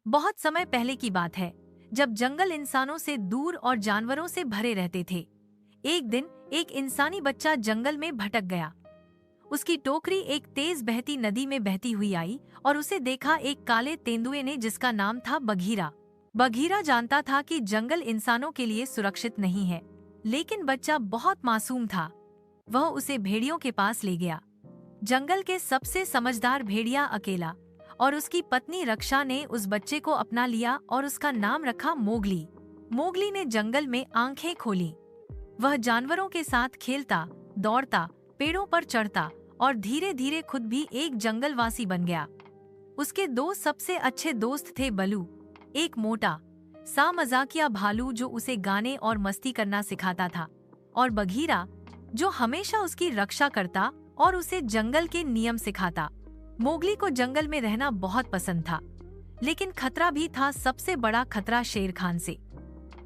बहुत समय पहले की बात है, जब जंगल इंसानों से दूर और जानवरों से भरे रहते थे। एक दिन एक इंसानी बच्चा जंगल में भटक गया। उसकी टोकरी एक तेज बहती नदी में बहती हुई आई और उसे देखा एक काले तेंदुए ने जिसका नाम था बघीरा। बघीरा जानता था कि जंगल इंसानों के लिए सुरक्षित नहीं है, लेकिन बच्चा बहुत मासूम था। वह उसे भेड़ियों के पास ले गया। जंगल के सबसे समझदार भेड़िया अकेला और उसकी पत्नी रक्षा ने उस बच्चे को अपना लिया और उसका नाम रखा मोगली। मोगली ने जंगल में आंखें खोली। वह जानवरों के साथ खेलता, दौड़ता, पेड़ों पर चढ़ता और धीरे धीरे खुद भी एक जंगलवासी बन गया। उसके दो सबसे अच्छे दोस्त थे बलू, एक मोटा सा मजाकिया भालू जो उसे गाने और मस्ती करना सिखाता था, और बघीरा जो हमेशा उसकी रक्षा करता और उसे जंगल के नियम सिखाता। मोगली को जंगल में रहना बहुत पसंद था, लेकिन खतरा भी था। सबसे बड़ा खतरा शेर खान से।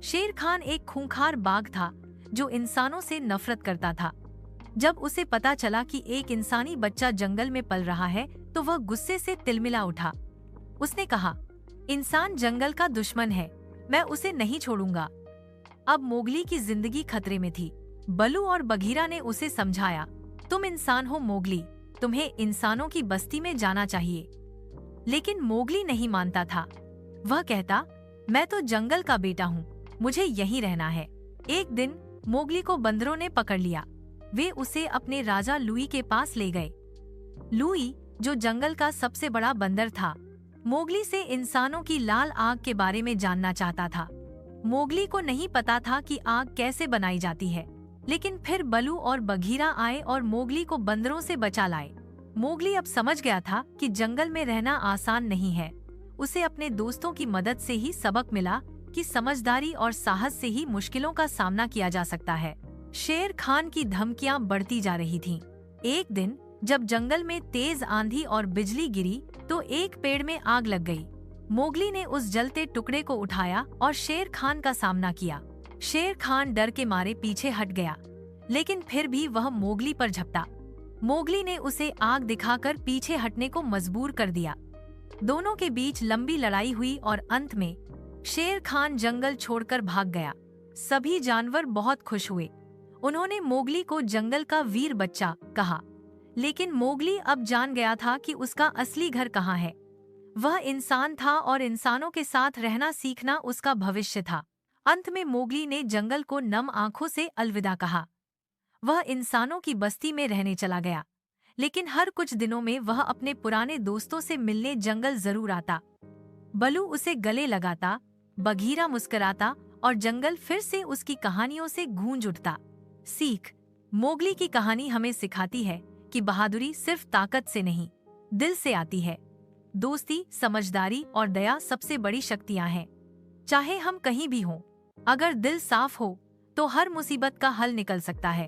शेर खान एक खूंखार बाघ था जो इंसानों से नफरत करता था। जब उसे पता चला कि एक इंसानी बच्चा जंगल में पल रहा है तो वह गुस्से से तिलमिला उठा। उसने कहा, इंसान जंगल का दुश्मन है, मैं उसे नहीं छोड़ूंगा। अब मोगली की जिंदगी खतरे में थी। बलू और बघीरा ने उसे समझाया, तुम इंसान हो मोगली, तुम्हें इंसानों की बस्ती में जाना चाहिए। लेकिन मोगली नहीं मानता था। वह कहता, मैं तो जंगल का बेटा हूँ, मुझे यहीं रहना है। एक दिन मोगली को बंदरों ने पकड़ लिया। वे उसे अपने राजा लुई के पास ले गए। लुई, जो जंगल का सबसे बड़ा बंदर था, मोगली से इंसानों की लाल आग के बारे में जानना चाहता था। मोगली को नहीं पता था कि आग कैसे बनाई जाती है, लेकिन फिर बलू और बघीरा आए और मोगली को बंदरों से बचा लाए। मोगली अब समझ गया था कि जंगल में रहना आसान नहीं है। उसे अपने दोस्तों की मदद से ही सबक मिला कि समझदारी और साहस से ही मुश्किलों का सामना किया जा सकता है। शेर खान की धमकियां बढ़ती जा रही थीं। एक दिन जब जंगल में तेज आंधी और बिजली गिरी तो एक पेड़ में आग लग गई। मोगली ने उस जलते टुकड़े को उठाया और शेर खान का सामना किया। शेर खान डर के मारे पीछे हट गया, लेकिन फिर भी वह मोगली पर झपटा। मोगली ने उसे आग दिखाकर पीछे हटने को मजबूर कर दिया। दोनों के बीच लंबी लड़ाई हुई और अंत में शेर खान जंगल छोड़कर भाग गया। सभी जानवर बहुत खुश हुए। उन्होंने मोगली को जंगल का वीर बच्चा कहा, लेकिन मोगली अब जान गया था कि उसका असली घर कहाँ है। वह इंसान था और इंसानों के साथ रहना सीखना उसका भविष्य था। अंत में मोगली ने जंगल को नम आंखों से अलविदा कहा। वह इंसानों की बस्ती में रहने चला गया, लेकिन हर कुछ दिनों में वह अपने पुराने दोस्तों से मिलने जंगल जरूर आता। बलू उसे गले लगाता, बघीरा मुस्कुराता और जंगल फिर से उसकी कहानियों से गूंज उठता। सीख, मोगली की कहानी हमें सिखाती है कि बहादुरी सिर्फ ताकत से नहीं, दिल से आती है। दोस्ती, समझदारी और दया सबसे बड़ी शक्तियां हैं। चाहे हम कहीं भी हों, अगर दिल साफ हो तो हर मुसीबत का हल निकल सकता है।